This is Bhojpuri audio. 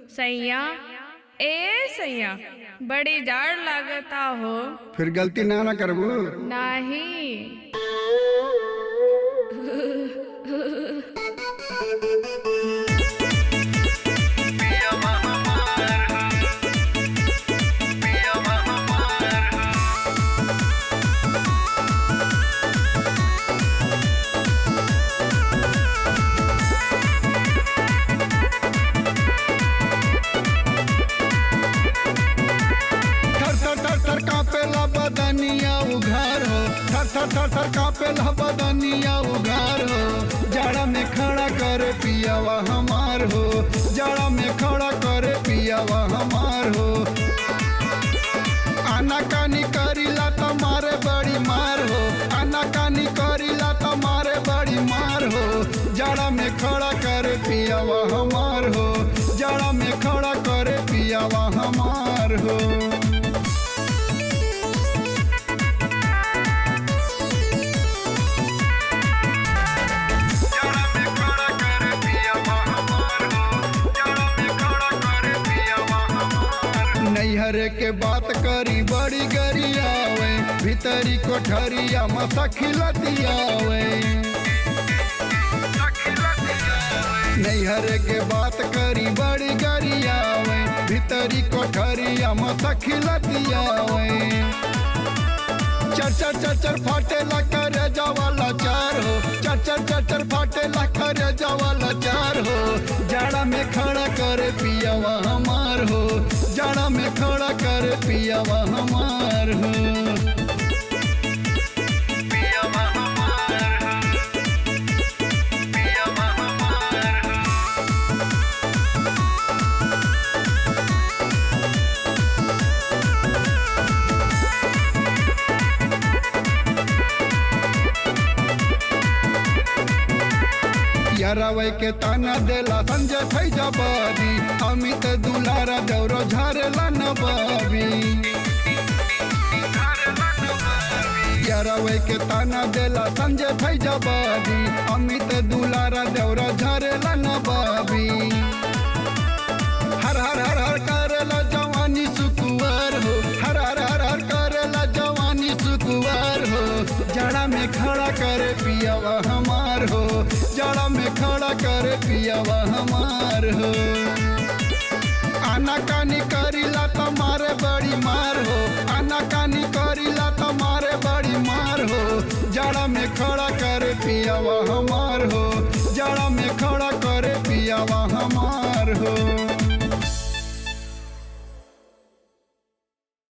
सैया ए सैया बड़ी जाड़ लागता हो। फिर गलती ना करबू। नहीं कापेला बदनिया उघार हो, थर थर थर थर कापेला बदनिया उघार हो। जाड़ा में खड़ा करे पियावा हमार हो, जाड़ा में खड़ा करे पियावा हमार हो। आना कानी करीला तुम्हारे बड़ी मार हो, आना कानी करीला तुम्हारे बड़ी मार हो। जाड़ा में खड़ा करे पियावा हमार हो, जाड़ा में खड़ा करे पियावा हमार हो। नैहर के बात करी बड़ी गरियावे, भीतरी कोठरिया मसा खिलतियावे। नैहर के बात करी बड़ी गरियावे, भीतरी कोठरिया मसा खिलतियावे। चर चर चर चर फाटे ला करे जावाला चार हो, चर चर चर चर फाटे ला करे जावाला चार हो। जाड़ा में खड़ा करे पियावा हमार हो, जाड़ा में खड़ा करे पियावा हमार हो। यारावे के ताना देला संजय फैजाबादी, अमित दुलारा दौरो झारेला नबाबी। यारावे के ताना देला संजय फैजाबादी, अमित दुलारा दौरो झारेला नबाबी। हर हर हर हर करेला जवानी सुकुवार हो, हर हर हर हर करेला जवानी सुकुवार हो। जाड़ा में खड़ा करे पियावा हमार हो, जाड़ा में खड़ा करे पियावा हमार हो। आना कानी करीला तुम्हारे बड़ी मार हो, आना कानी करीला तुम्हारे बड़ी मार हो। जाड़ा में खड़ा करे पियावा हमार हो, जाड़ा में खड़ा करे पियावा हमार हो।